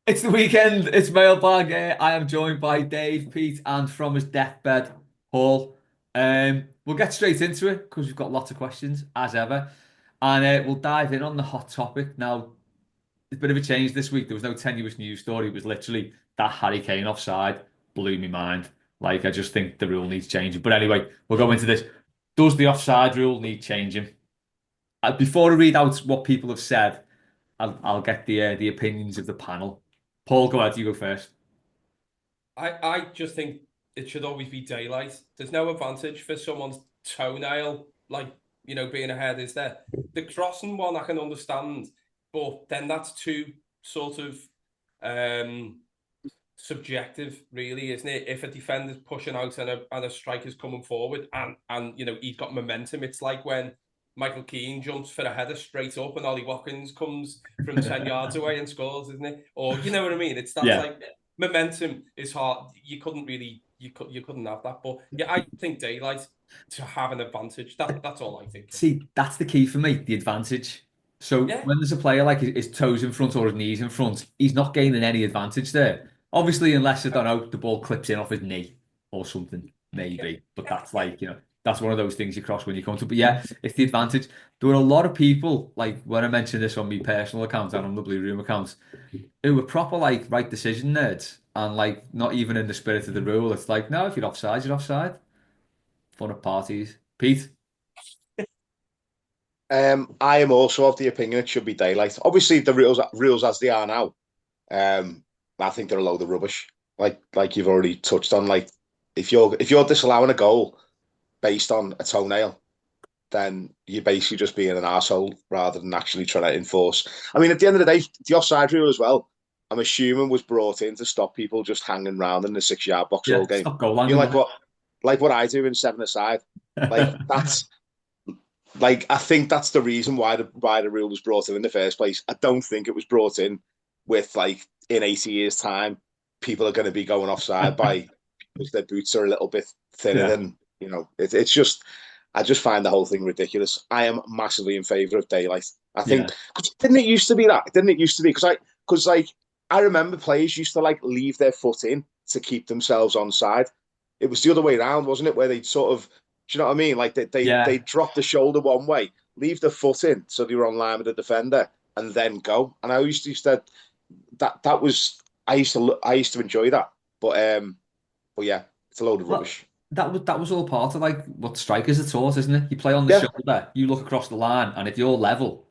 It's the weekend. It's Mailbag. I am joined by Dave, Pete, and from his deathbed, Paul. We'll get straight into it because we've got lots of questions, as ever. And we'll dive in on the hot topic. Now, it's a bit of a change this week. There was no tenuous news story. It was literally that Harry Kane offside blew my mind. Like, I just think the rule needs changing. But anyway, we'll go into this. Does the offside rule need changing? Before I read out what people have said, I'll get the opinions of the panel. Paul, go ahead. You go first. I just think it should always be daylight. There's no advantage for someone's toenail, like, being ahead, is there? The crossing one I can understand, but then that's too sort of um subjective, really, isn't it? If a defender's pushing out and a striker's coming forward and he's got momentum, it's like when Michael Keane jumps for a header straight up and Ollie Watkins comes from 10 yards away and scores, isn't it? Or you know what I mean? That's Yeah. like momentum is hard. You couldn't have that. But yeah, I think daylight to have an advantage. That's all I think. See, that's the key for me, the advantage. So Yeah. when there's a player like his toes in front or his knees in front, he's not gaining any advantage there. Obviously, unless I don't know, the ball clips in off his knee or something, Yeah. maybe. But that's like, that's one of those things you cross when you come to. But yeah, it's the advantage. There were a lot of people, like when I mentioned this on my personal account and on the Blue Room account, who were proper like right decision nerds and like not even in the spirit of the rule. It's like, no, if you're offside, you're offside. Fun at parties. Pete? I am also of the opinion it should be daylight. Obviously, the rules as they are now, I think they're a load of rubbish. Like you've already touched on, like if you're disallowing a goal based on a toenail, then you're basically just being an arsehole rather than actually trying to enforce. I mean, at the end of the day, the offside rule as well, I'm assuming was brought in to stop people just hanging around in the 6 yard box Yeah, all game. stop goal line You know, and like what I do in seven aside. Like that's like I think that's the reason why the rule was brought in the first place. I don't think it was brought in with like in 80 years' time, people are going to be going offside by because their boots are a little bit thinner Yeah, than it's just I just find the whole thing ridiculous. I am massively in favour of daylight. I think yeah, cause didn't it used to be that? Didn't it used to be because like I remember players used to like leave their foot in to keep themselves on side. It was the other way around, wasn't it? Where they'd sort of, do you know what I mean? Like they yeah. drop the shoulder one way, leave the foot in so they were on line with the defender, and then go. And I used to that was I used to enjoy that, but yeah, it's a load of Well, rubbish. that was all part of like what strikers are taught, isn't it? You play on the Yeah, shoulder, you look across the line, and if you're level,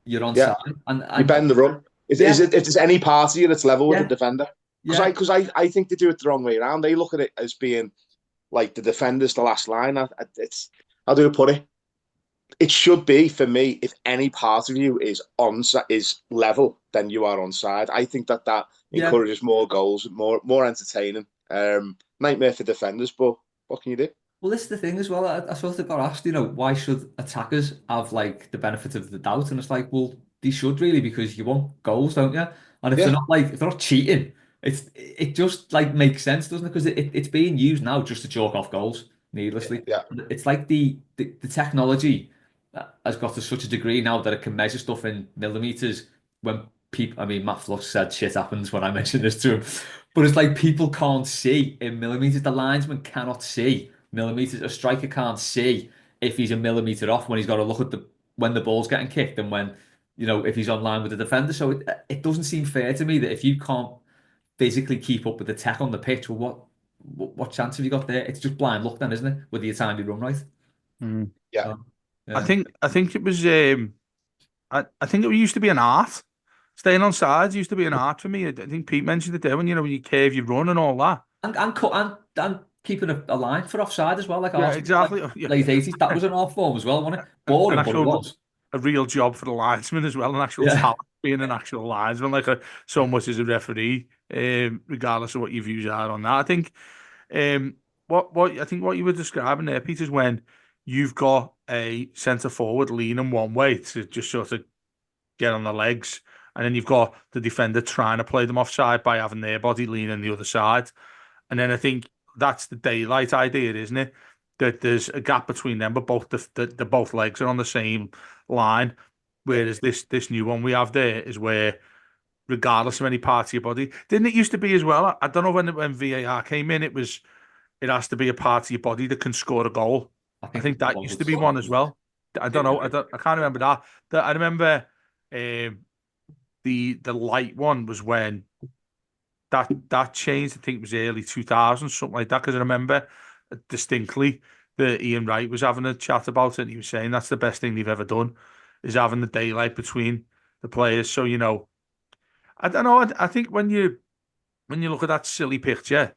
you're on yeah. side. And You and bend the run. Is yeah, it if there's any part of you that's level with the yeah, defender? Because I yeah, because I I think they do it the wrong way around. They look at it as being like the defender's the last line. It's how do I put it? It should be for me if any part of you is level, then you are on side. I think that yeah. encourages more goals, more entertaining. Nightmare for defenders, but what can you do? Well, this is the thing as well. I sort of got asked, why should attackers have like the benefit of the doubt? And it's like, well, they should really because you want goals, don't you? And Yeah, if they're not cheating, it just like makes sense, doesn't it? Because it's being used now just to chalk off goals needlessly. yeah, It's like the technology has got to such a degree now that it can measure stuff in millimeters. When people, I mean, Matt Flux said shit happens when I mentioned this to him, but it's like people can't see in millimeters. The linesman cannot see millimeters. A striker can't see if he's a millimeter off when he's got to look at the when the ball's getting kicked and when if he's on line with the defender. So it doesn't seem fair to me that if you can't physically keep up with the tech on the pitch, well, what chance have you got there? It's just blind luck then, isn't it? Whether you time you run right. Mm. yeah, So, I yeah. think I think it was I think it used to be an art. Staying on sides used to be an art for me. I think Pete mentioned it there when you curve your run and all that. And cut and keeping a line for offside as well, like Yeah, Arsenal, like exactly. Yeah, late 80s. That was an art form as well, wasn't it? an Boring, but it actual was. a real job for the linesman as well, an actual Yeah. talent being an actual linesman, like so much as a referee, regardless of what your views are on that. I think what you were describing there, Pete, is when you've got a centre forward leaning one way to just sort of get on the legs, and then you've got the defender trying to play them offside by having their body leaning the other side. And then I think that's the daylight idea, isn't it? That there's a gap between them, but the both legs are on the same line. Whereas this new one we have there is where regardless of any part of your body. Didn't it used to be as well? I don't know when VAR came in, it has to be a part of your body that can score a goal. I I think think it's that one used with to be one as some. well. I don't know. I can't remember that. I remember um, the light one was when that changed. I think it was early 2000s, something like that. Because I remember distinctly that Ian Wright was having a chat about it, and he was saying that's the best thing they've ever done, is having the daylight between the players. So I don't know. I think when you look at that silly picture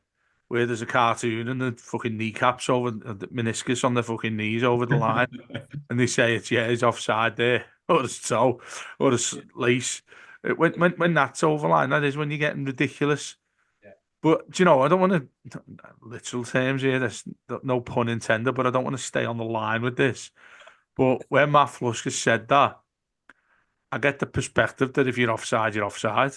where there's a cartoon and the fucking kneecaps over the meniscus on the fucking knees over the line, and they say it's offside there, or the toe, or the lace. When that's over line, that is when you're getting ridiculous. Yeah. But I don't want to literal terms here. There's no pun intended, but I don't want to stay on the line with this. But when Matt Flusk has said that, I get the perspective that if you're offside, you're offside.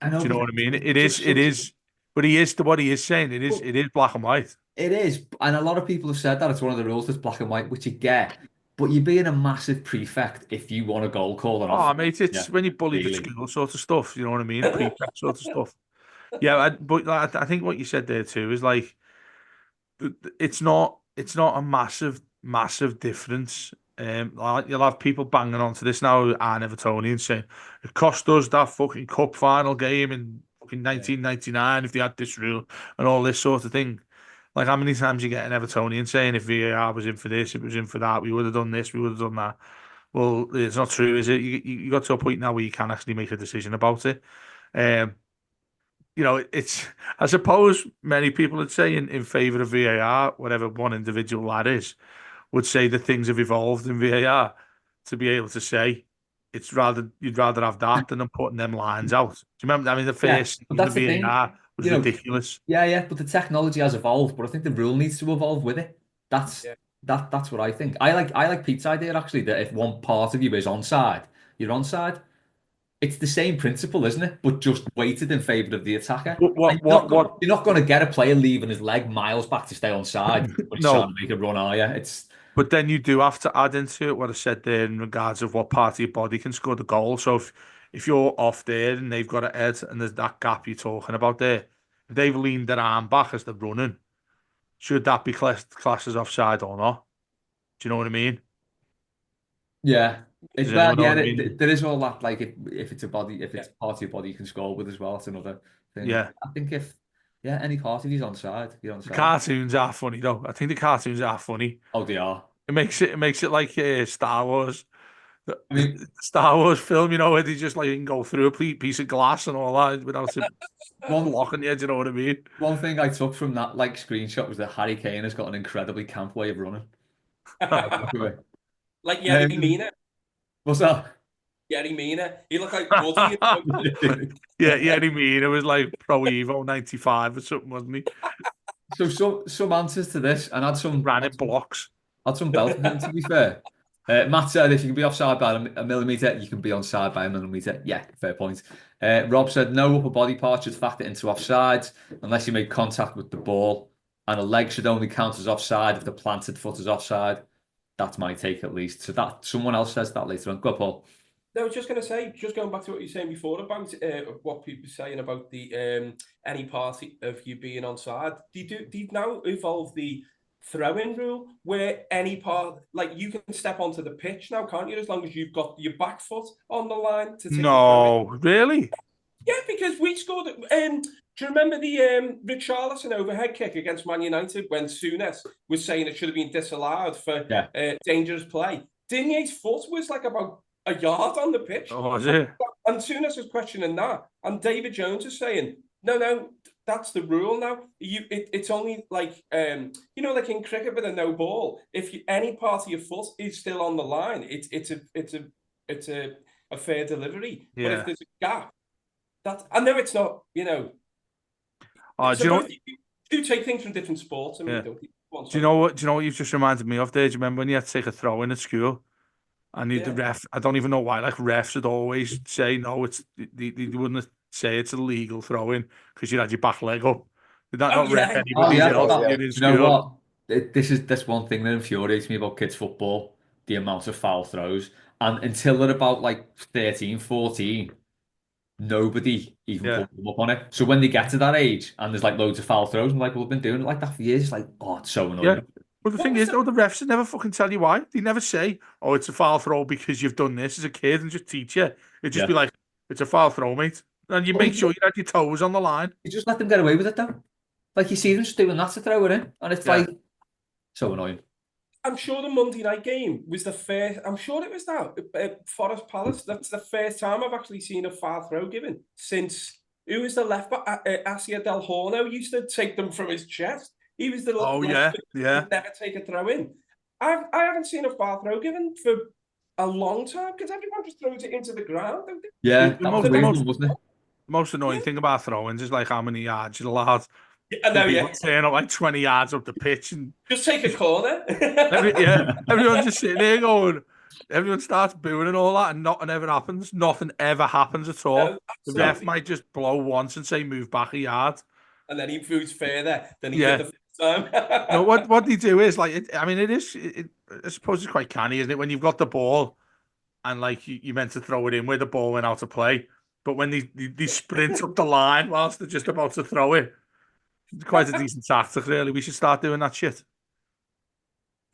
I Do know, you know but what I mean? It is, just it such. is, but he is to what he is saying. It is, Well, it is black and white. it is, and a lot of people have said that it's one of the rules that's black and white, which you get. But you're being a massive prefect if you want a goal called off. Oh, mate, it's Yeah, when you bullied at really. school sort of stuff. You know what I mean? Prefect sort of stuff. Yeah, but I think what you said there too is like it's not a massive difference. Like, you'll have people banging onto this now, are Evertonians saying it cost us that fucking cup final game in fucking Yeah. 1999 if they had this rule and all this sort of thing. Like, how many times you get an Evertonian saying if VAR was in for this, it was in for that, we would have done this, we would have done that. Well, it's not true, is it? You got to a point now where you can actually make a decision about it. Um, it's, I suppose many people would say in favour of VAR, whatever one individual lad is, would say that things have evolved in VAR to be able to say you'd rather have that than them putting them lines out. Do you remember? I mean, the Yeah, first but season that's of the thing. VAR was You know, ridiculous. yeah, but the technology has evolved, but I think the rule needs to evolve with it. That's Yeah. that's what I think. I like Pete's idea actually that if one part of you is onside, you're onside. It's the same principle, isn't it? But just weighted in favour of the attacker. But And you're not going to get a player leaving his leg miles back to stay onside when he's trying no, to make a run, are you? It's but then you do have to add into it what I said there in regards of what part of your body can score the goal. So if you're off there and they've got a head and there's that gap you're talking about there, if they've leaned their arm back as they're running, should that be classed as offside or not? Do you know what I mean? yeah. Does It well, anyone know yeah. what I mean? There is all that. Like if it's a body, if Yeah. it's part of your body, you can score with as well. That's another thing. Yeah. I think if any part of you's onside, you're The onside. cartoons are funny though. I think the cartoons are funny. Oh, they are. It makes it like Star Wars. I The mean, Star Wars film, where they just like can go through a piece of glass and all that without it one blocking you. Do you know what I mean? one thing I took from that like screenshot was that Harry Kane has got an incredibly camp way of running. Look at it. Like Yerry Mina. What's that? Yerry Mina. He looked like Woody. Yeah, I mean, it was like Pro Evo 95 or something, wasn't he? So some answers to this, and Ran in blocks. had some belts in him, to be fair. Matt said if you can be offside by a millimetre, you can be onside by a millimetre. Yeah, fair point. Rob said no upper body part should factor into offsides unless you make contact with the ball, and a leg should only count as offside if the planted foot is offside. That's my take at least. So that someone else says that later on. Go on, Paul. No, I was just going to say, just going back to what you were saying before about what people are saying about the any party of you being onside. They've now evolved the throw-in rule where any part, like you can step onto the pitch now, can't you? As long as you've got your back foot on the line to take the throw-in. No, really? Yeah, because we scored. Do you remember the Richarlison overhead kick against Man United when Souness was saying it should have been disallowed for dangerous play? Digne's foot was like about a yard on the pitch. Oh, was it? And Souness was questioning that. And David Jones is saying, no, that's the rule now. It's only like, like in cricket with a no ball, if any part of your foot is still on the line, it's a fair delivery. Yeah. But if there's a gap, I know it's not, Do you know? do take things from different sports. I mean, Yeah. don't you? Do you know what? Do you know what you've just reminded me of there? Do you remember when you had to take a throw in at school? And the Yeah. ref, I don't even know why, like refs would always say no, they wouldn't say it's a legal throw in because you had your back leg up. Did that not ref anybody else in You know school? what? This one thing that infuriates me about kids' football, the amount of foul throws. And until they're about like 13, 14, nobody even Yeah. pulled them up on it. So when they get to that age and there's like loads of foul throws, I'm like, well, we've been doing it like that for years. It's like, oh, it's so Yeah. annoying. But the What thing was is, though, the refs never fucking tell you why. They never say, "Oh, it's a foul throw because you've done this as a kid," and just teach you. It'd just be Yeah. like, "It's a foul throw, mate," and you Well, make sure you had your toes on the line. you just let them get away with it though. Like you see them just doing that to throw it in, and it's Yeah. like so annoying. I'm sure the Monday night game was the first. I'm sure it was that Forest Palace. That's the first time I've actually seen a foul throw given since. Who was the left back? Asia Del Horno used to take them from his chest. He was the Oh like yeah, yeah. would never take a throw in. I haven't seen a foul throw given for a long time because everyone just throws it into the ground. Don't they? Yeah, The that was most, The the best- most, weird, wasn't it? most annoying Yeah, thing about throw-ins is like how many yards you're allowed. I know. Some people Yeah, turn up like 20 yards up the pitch, and just take a corner. everyone's just sitting there going. Everyone starts booing and all that, and nothing ever happens. Nothing ever happens at all. No, The ref absolutely. might just blow once and say, "Move back a yard." And then he moves further than he did Yeah. the first time. No, what they do is like, I mean, it is. I suppose it's quite canny, isn't it? When you've got the ball and like you meant to throw it in where the ball went out of play, but when they sprint up the line whilst they're just about to throw it, it's quite a decent tactic, really. We should start doing that shit.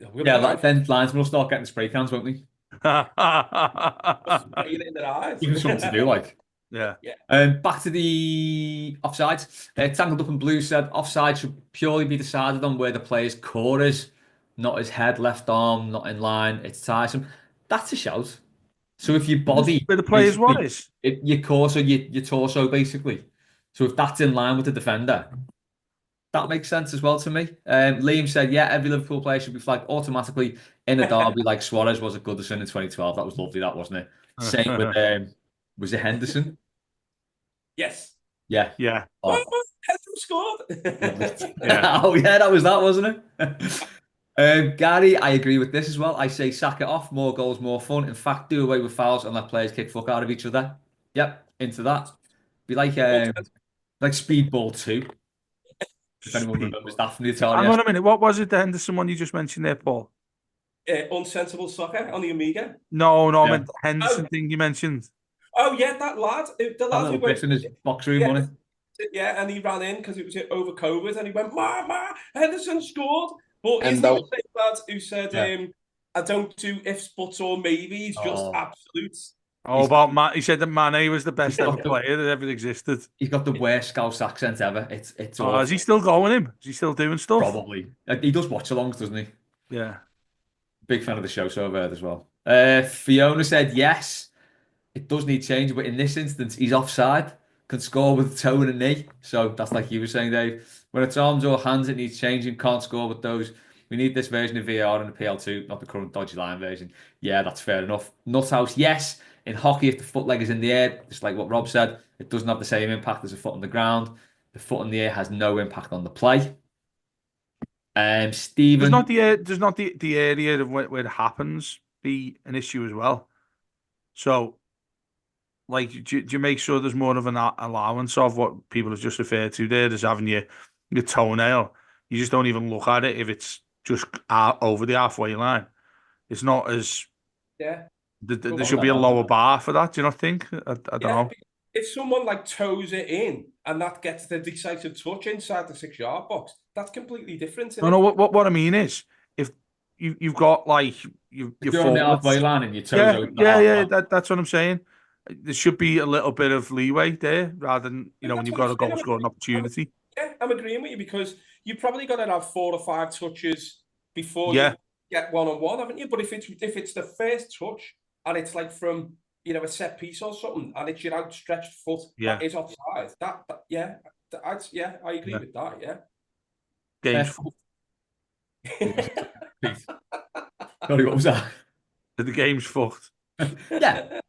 We'll Yeah, get like, out then linesmen will start getting spray cans, won't they? spraying it in their eyes. Even something to do, like. Yeah. Yeah. Back to the offsides. Tangled Up in Blue said offside should purely be decided on where the player's core is, not his head, left arm, not in line. It's tiresome. That's a shout. So if your body, Where the players what basically, is? your core, so your torso, basically. So if that's in line with the defender, that makes sense as well to me. Liam said, yeah, every Liverpool player should be flagged automatically in a derby like Suarez was at Goodison in 2012. That was lovely, that wasn't it? Same with, was it Henderson? Yes. Yeah. Yeah. Oh, Oh, Henderson scored. Yeah. oh yeah, that was that, wasn't it? Gary, I agree with this as well. I say sack it off. More goals, more fun. In fact, do away with fouls and let players kick fuck out of each other. Yep, into that. Be like Speedball 2, if anyone Speed. remembers that from the Hang Atari. on a minute. What was it, the Henderson one you just mentioned there, Paul? Unsensible soccer on the Amiga. No, I Yeah. meant the Henderson thing you mentioned. Oh yeah, that lad. The That lad little who went. bit in his box room, Yeah, wasn't yeah, and he ran in because it was over COVID, and he went, "Ma, Henderson scored." But And isn't he though, the same lad who said, it? "I don't do ifs, buts, or maybes, just Oh, absolutes." Oh, he's, about Matt. He said that Mane was the he's best ever got the player that ever existed. he's got the worst Scouse accent ever. It's Oh, is he awful. still going him? Is he still doing stuff? Probably. He does watch alongs, doesn't he? Yeah. Big fan of the show, so I've heard as well. Fiona said yes. It does need change, but in this instance, he's offside. Can score with a toe and a knee. So that's like you were saying, Dave. When it's arms or hands, it needs changing. Can't score with those. We need this version of VR and the PL2, not the current dodgy line version. Yeah, that's fair enough. Nuthouse, yes. In hockey, if the foot leg is in the air, just like what Rob said, it doesn't have the same impact as a foot on the ground. The foot in the air has no impact on the play. Does Stephen, not the area of where it happens be an issue as well? So, like, do you make sure there's more of an allowance of what people have just referred to there? There's having your toenail. You just don't even look at it if it's just over the halfway line. It's not as Yeah, there I should don't be a know. lower bar for that. Do you not think? I don't yeah. know. If someone like toes it in and that gets the decisive touch inside the 6 yard box, that's completely different, isn't No. it? What I mean is, if you've got like If your you're on the halfway forwards, line and your toes over the yeah. half, That's what I'm saying. There should be a little bit of leeway there, rather than when That's you've what I'm got a saying. goal scoring opportunity. I'm agreeing with you because you probably got to have 4 or 5 touches before Yeah, you get one on one, haven't you? But if it's the first touch and it's like from a set piece or something, and it's your outstretched foot yeah, that is offside, I agree yeah. with that. Yeah. uh, Game's fucked. Pete, sorry, what was that? The game's fucked. Yeah,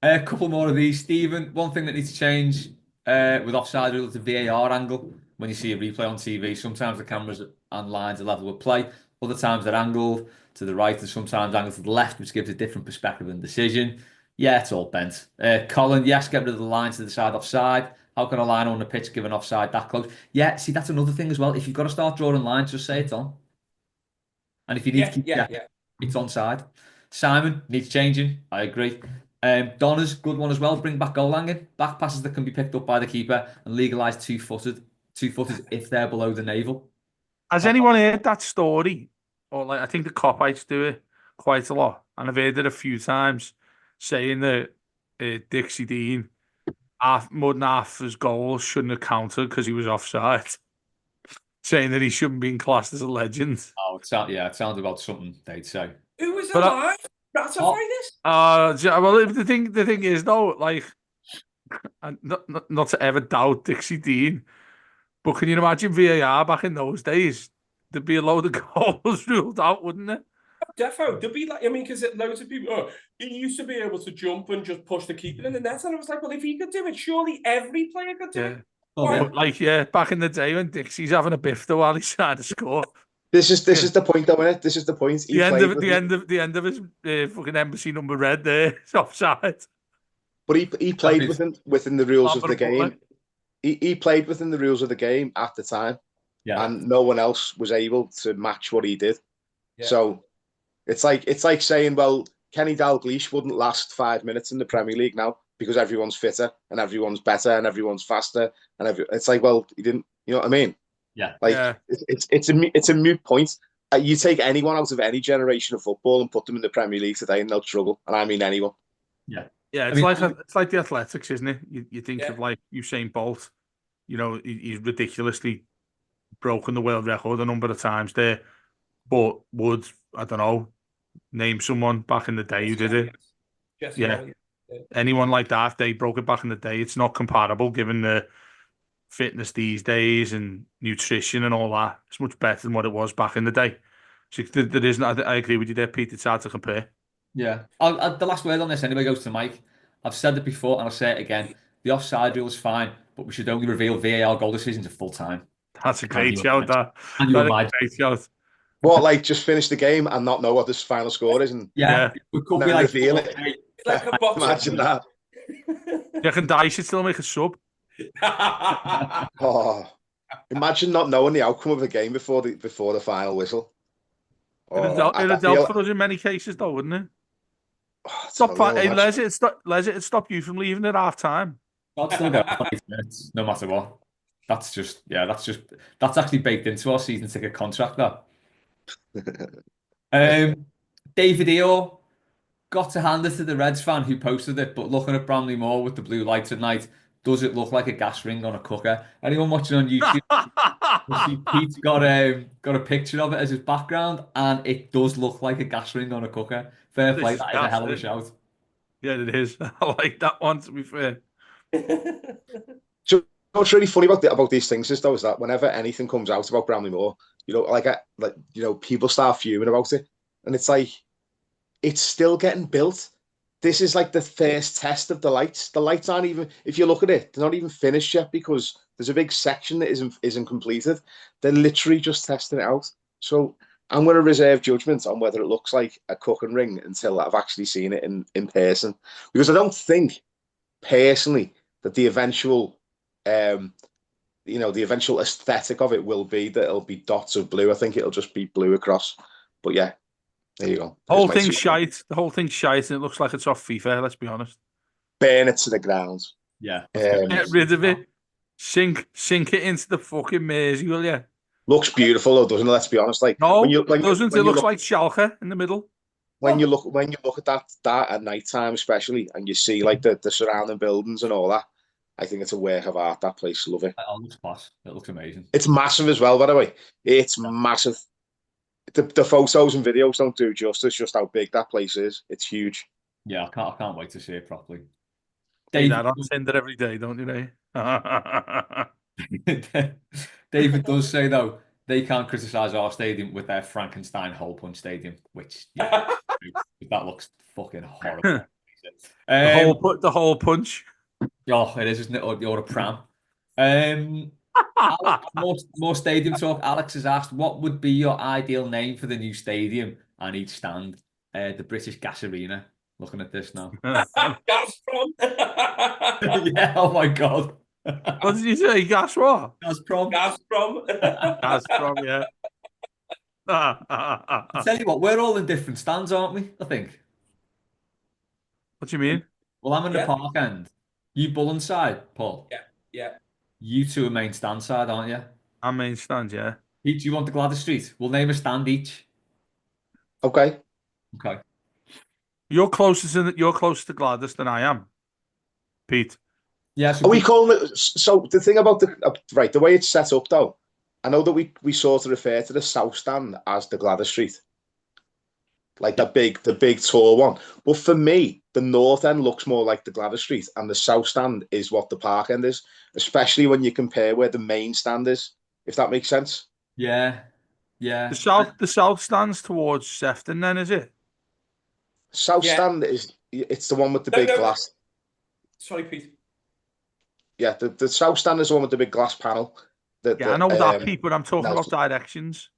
a couple more of these. Stephen, one thing that needs to change with offside rule is the VAR angle. When you see a replay on TV, sometimes the cameras and lines are level with play. Other times they're angled to the right and sometimes angled to the left, which gives a different perspective and decision. Yeah, it's all bent. Colin, yes, get rid of the line to the side offside. How can a line on the pitch give an offside that close? Yeah, see, that's another thing as well. If you've got to start drawing lines, just say it's on. And if you need to Yeah, keep yeah, checking, it's onside. Simon needs changing. I agree. Donna's good one as well. Bring back goal hanging, back passes that can be picked up by the keeper, and legalise two footers if they're below the navel. Has anyone heard that story? Or like, I think the Copites do it quite a lot, and I've heard it a few times, saying that Dixie Dean, more than half his goals shouldn't have counted because he was offside, saying that he shouldn't be classed as a legend. Oh, it sounds about something they'd say. Who was But alive? Ratify this? well, the thing is though, like, and not to ever doubt Dixie Dean, but can you imagine VAR back in those days? There'd be a load of goals ruled out, wouldn't there? Defo, there'd be like, I mean, because loads of people, he used to be able to jump and just push the keeper in the net, and I was like, well, if he could do it, surely every player could do it. Oh, But like, back in the day when Dixie's having a bifter while he's trying to score. This is the point, though, isn't it? This is the point. The end of his fucking embassy number red there. It's offside. But he played within the rules of the game. He played within the rules of the game at the time, and no one else was able to match what he did. Yeah. So it's like saying, well, Kenny Dalglish wouldn't last 5 minutes in the Premier League now because everyone's fitter and everyone's better and everyone's faster it's like, well, he didn't. You know what I mean? Yeah. It's a moot point. You take anyone out of any generation of football and put them in the Premier League today, and they'll struggle. And I mean anyone. Yeah. Yeah, it's like the athletics, isn't it? You think of like Usain Bolt, you know, he's ridiculously broken the world record a number of times there, but would, I don't know, name someone back in the day who did it? Anyone like that, if they broke it back in the day, it's not comparable given the fitness these days and nutrition and all that. It's much better than what it was back in the day. So there isn't. I agree with you there, Pete. It's hard to compare. Yeah. The last word on this anyway goes to Mike. I've said it before and I'll say it again. The offside rule is fine, but we should only reveal VAR goal decisions at full time. That's a great shout. That's a great shout. What, like just finish the game and not know what the final score is? And we could be like, reveal it. Imagine that. You reckon Dice should still make a sub? Imagine not knowing the outcome of a game before the final whistle. It'd have dealt for us in many cases, though, wouldn't it? It'd stop you from leaving at half time. I'd still go 5 minutes, no matter what. That's actually baked into our season ticket contract. That. David Eo got to hand it to the Reds fan who posted it, but looking at Bramley Moore with the blue lights at night, does it look like a gas ring on a cooker? Anyone watching on YouTube? Pete's got a picture of it as his background, and it does look like a gas ring on a cooker. Fair play, that is a hell of a shout. Yeah, it is. I like that one, to be fair. So what's really funny about these things is that whenever anything comes out about Bramley Moore, people start fuming about it, and it's like it's still getting built. This is like the first test of the lights. The lights aren't even, if you look at it, they're not even finished yet because there's a big section that isn't completed. They're literally just testing it out. So I'm going to reserve judgment on whether it looks like a cooking ring until I've actually seen it in person, because I don't think personally that the eventual aesthetic of it will be that it'll be dots of blue. I think it'll just be blue across. But yeah, there you go. The whole thing's shite. The whole thing's shite, and it looks like it's off FIFA. Let's be honest. Burn it to the ground. Yeah. Get rid of it. Sink it into the fucking Mersey, will you? Looks beautiful, though, doesn't it? Let's be honest. Like, no, it doesn't. It looks like Schalke in the middle. When you look at that at night time, especially, and you see like the surrounding buildings and all that, I think it's a work of art. That place, love it. It looks class. It looks amazing. It's massive as well, by the way. It's massive. The photos and videos don't do justice just how big that place is. It's huge. Yeah, I can't wait to see it properly. David, that on Tinder every day, don't you, David does say though they can't criticise our stadium with their Frankenstein hole punch stadium, which that looks fucking horrible. The hole punch. Oh, it is, isn't it? Or a pram. Alex, more stadium talk. Alex has asked, what would be your ideal name for the new stadium and each stand? The British Gas Arena. Looking at this now. Gazprom. Yeah, oh my God. What did you say? Gas what? Gazprom. Gazprom, yeah. I tell you what, we're all in different stands, aren't we? I think. What do you mean? Well, I'm in the Yeah. park end. You Bullen side, Paul. Yeah, yeah. You two are main stand side, aren't you? I'm main stand, yeah. Pete, do you want the Gladys Street? We'll name a stand each. Okay. Okay. You're closer to Gladys than I am, Pete. Yeah, so Are we Pete, calling it? So the thing about the way it's set up though, I know that we sort of refer to the south stand as the Gladys Street, like the big tall one. But for me, the north end looks more like the Gladys Street, and the south stand is what the park end is, especially when you compare where the main stand is. If that makes sense. yeah, yeah. The south stands towards Sefton, then is it? South Yeah. stand it's the one with the No, big no. glass. Sorry, Pete. Yeah, the south stand is the one with the big glass panel. Yeah, I know that, Um, Pete, but I'm talking about Nelson. directions.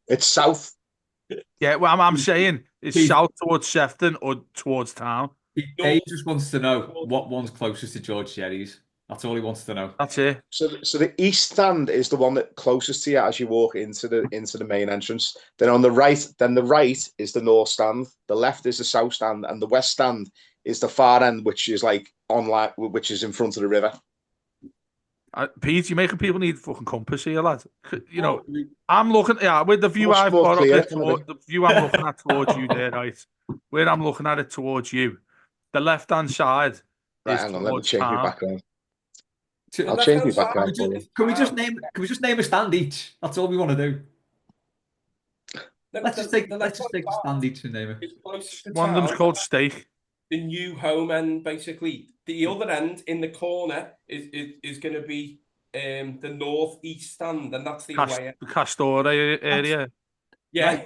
It's south. Yeah, well, I'm saying it's Pete, south towards Sefton or towards town. Dave just wants to know what one's closest to George Jerry's. That's all he wants to know. That's it. So the east stand is the one that closest to you as you walk into the main entrance. Then the right is the north stand. The left is the south stand, and the west stand is the far end, which is like which is in front of the river. Pete, you're making people need fucking compass here, lad. You know, Oh, I'm looking, with the view Much I've more got up clear, there, it's gonna be. the view I'm looking at towards you there, right? Where I'm looking at it towards you, the left-hand side Right, is hang on, let me towards change my town. background. the I'll change my left-hand side. background for you. Can we just Wow. name? Can we just name a stand each? That's all we want to do. The, Let's just take. the Let's just left-hand take a side stand each and name it. is closest to One of them's town. called Steak. The new home end, basically. The other end in the corner is going to be the northeast stand, and that's the away end. The Castore area. Yeah.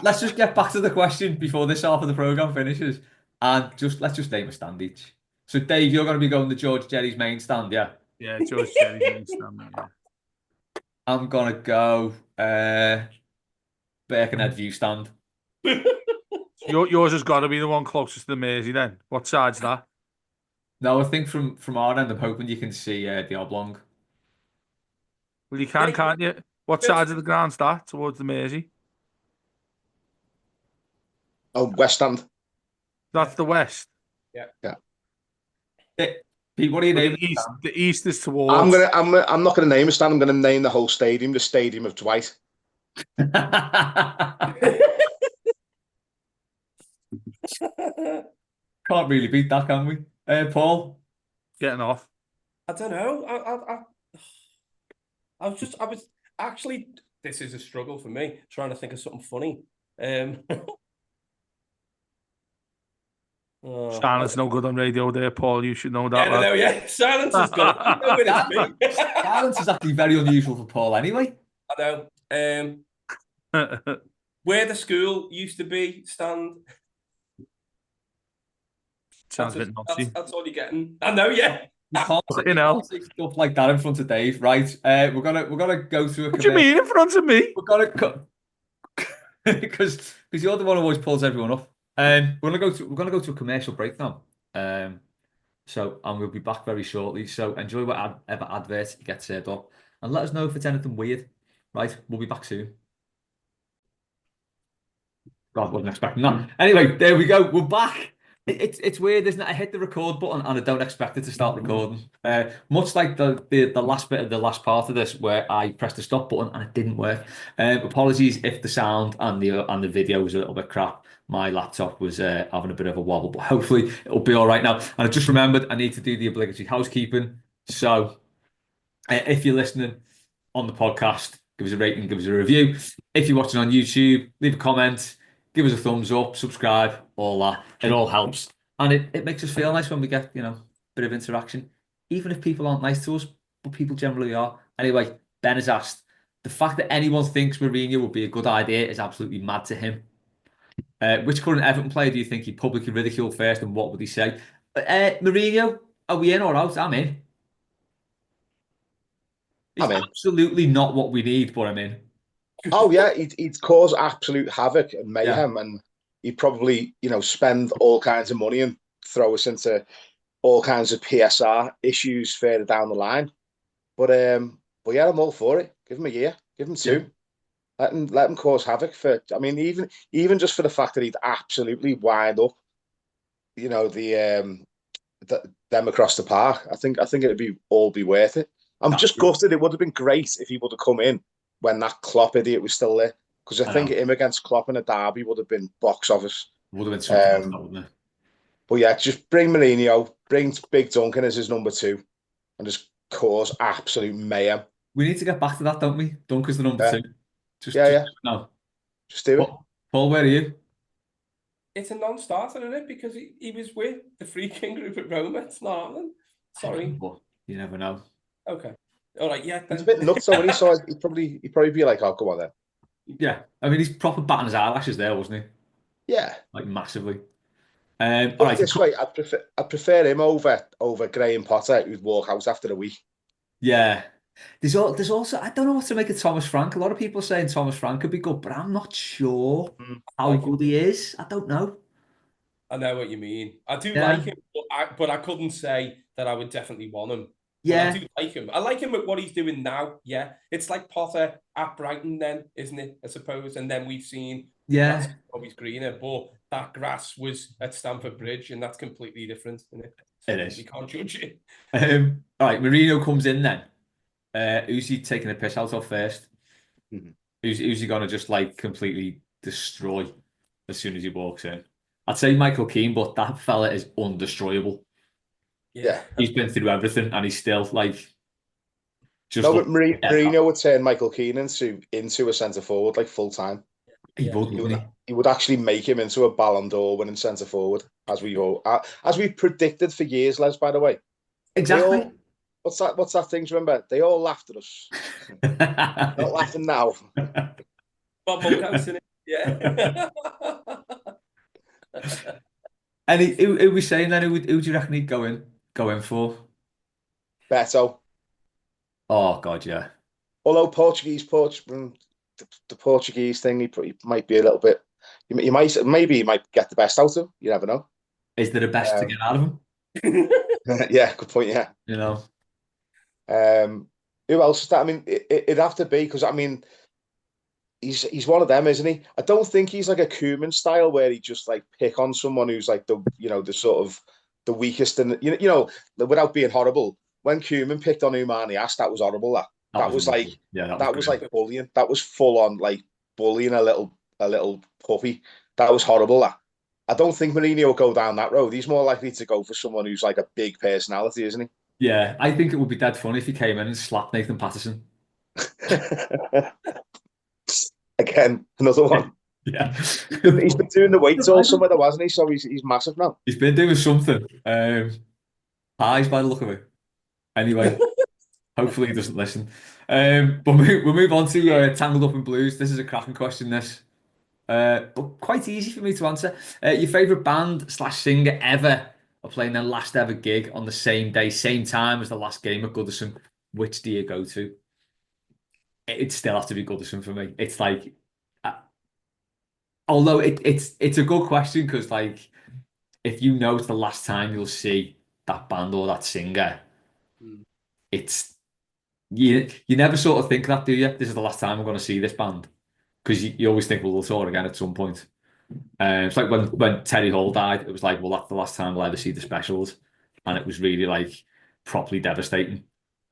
Let's just get back to the question before this half of the program finishes, and let's just name a stand each. So Dave, you're going to be going to George Jerry's main stand, yeah? Yeah, George Jerry's main stand, yeah. I'm gonna go Birkenhead view stand. Yours has got to be the one closest to the Mersey then. What side's that? No, I think from our end, I'm hoping you can see the oblong. Well, you can't you? What side of the ground's that towards the Mersey? Oh, west stand. That's the west. Yeah. Yeah. Pete, what are you But naming? the east is towards. I'm not gonna name a stand. I'm gonna name the whole stadium the Stadium of Dwight. Can't really beat that, can we? Paul? Getting off. I don't know. I was actually. This is a struggle for me trying to think of something funny. Silence no good on radio there, Paul. You should know that, Yeah, lad. no, yeah. Silence is good. You know when it's me. Silence is actually very unusual for Paul anyway. I know. Where the school used to be, stand. Sounds a bit naughty. That's all you're getting. I know, yeah. You can't say stuff like that in front of Dave, right? We're gonna go through a. What do you mean in front of me? We're gonna cut because you're the one who always pulls everyone up. We're gonna go to a commercial break now. And we'll be back very shortly. So enjoy whatever advert gets served up, and let us know if it's anything weird. Right, we'll be back soon. God, wasn't expecting that. Anyway, there we go. We're back. It's weird, isn't it? I hit the record button and I don't expect it to start recording. Much like the last bit of the last part of this where I pressed the stop button and it didn't work. Apologies if the sound and the video was a little bit crap. My laptop was having a bit of a wobble, but hopefully it'll be all right now. And I just remembered I need to do the obligatory housekeeping. So if you're listening on the podcast, give us a rating, give us a review. If you're watching on YouTube, leave a comment. Give us a thumbs up, subscribe, all that. It all helps. And it makes us feel nice when we get, a bit of interaction. Even if people aren't nice to us, but people generally are. Anyway, Ben has asked, the fact that anyone thinks Mourinho would be a good idea is absolutely mad to him. Which current Everton player do you think he publicly ridiculed first and what would he say? Mourinho, are we in or out? I'm in. He's absolutely not what we need, but I'm in. Oh yeah, he'd cause absolute havoc and mayhem, and he'd probably spend all kinds of money and throw us into all kinds of PSR issues further down the line. But yeah, I'm all for it. Give him a year, give him two, let him cause havoc. Even just for the fact that he'd absolutely wind up them across the park. I think it'd be worth it. I'm just gutted. It would have been great if he would have come in when that Klopp idiot was still there, because I think him against Klopp in a derby would have been box office. Would have been something else, wouldn't it? But yeah, just bring Mourinho, bring Big Duncan as his number 2, and just cause absolute mayhem. We need to get back to that, don't we? Duncan's the number 2. Just no. Just do it. Paul, where are you? It's a non-starter, isn't it? Because he was with the Free King group at Roma. It's not Ireland. Sorry. But you never know. Okay. All right. Yeah. It's a bit nuts, though. When he saw it, he'd probably be like, "Oh, come on then." Yeah. I mean, he's proper batting his eyelashes there, wasn't he? Yeah. Like massively. All right. This way, I prefer him over Graham Potter, who'd walk out after a week. Yeah. There's also, I don't know what to make of Thomas Frank. A lot of people are saying Thomas Frank could be good, but I'm not sure how good he is. I don't know. I know what you mean. I do like him, but I couldn't say that I would definitely want him. Yeah. But I do like him. I like him at what he's doing now. Yeah. It's like Potter at Brighton then, isn't it? I suppose. And then we've seen that's always greener, but that grass was at Stamford Bridge, and that's completely different, isn't it? So it is. You can't judge it. All right, Mourinho comes in then. Who's he taking a piss out of first? Mm-hmm. Who's he gonna just like completely destroy as soon as he walks in? I'd say Michael Keane, but that fella is undestroyable. Yeah, he's been through everything, and he's still like just. No, but Mourinho would turn Michael Keane into a centre forward like full time. He would. He would actually make him into a Ballon d'Or winning centre forward, as we predicted for years, Les. By the way, exactly. What's that thing? Do you remember? They all laughed at us. Not laughing now. Bob Monkhouse in it. Yeah. And who was saying then? Who do you reckon he'd go in for? Beto. Oh God, yeah. Although the Portuguese thing, he might be a little bit. He might get the best out of him. You never know. Is there a best to get out of him? Yeah, good point. Yeah, you know. Who else is that? I mean, it'd have to be, because I mean, he's one of them, isn't he? I don't think he's like a Koeman style where he just like pick on someone who's like the sort of the weakest, and without being horrible. When Koeman picked on Umani, that was horrible. That was like bullying. That was full on like bullying a little puppy. That was horrible. I don't think Mourinho will go down that road. He's more likely to go for someone who's like a big personality, isn't he? Yeah, I think it would be dead funny if he came in and slapped Nathan Patterson. Again, another one. Yeah. He's been doing the weights all summer, though, hasn't he? So he's massive now. He's been doing something. Highs by the look of it. Anyway, hopefully he doesn't listen. But we'll move on to Tangled Up in Blues. This is a cracking question, this. But quite easy for me to answer. Your favourite band / singer ever are playing their last ever gig on the same day, same time as the last game at Goodison. Which do you go to? It still has to be Goodison for me. It's like, although it's a good question, because like, if you know it's the last time you'll see that band or that singer, it's you never sort of think that, do you? This is the last time I'm going to see this band, because you always think, well, they'll tour again at some point. It's like when Terry Hall died, it was like, well, that's the last time we'll ever see the Specials, and it was really like properly devastating.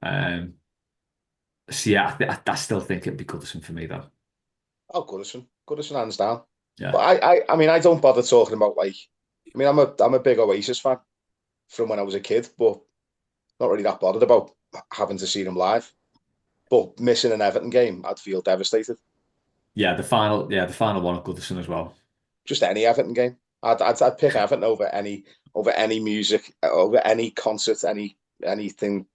So yeah, I still think it'd be Goodison for me, though. Oh, Goodison hands down. Yeah. But I mean, I don't bother talking about like. I mean, I'm a big Oasis fan from when I was a kid, but not really that bothered about having to see them live. But missing an Everton game, I'd feel devastated. Yeah, the final one at Goodison as well. Just any Everton game, I'd pick Everton over any music, over any concert, anything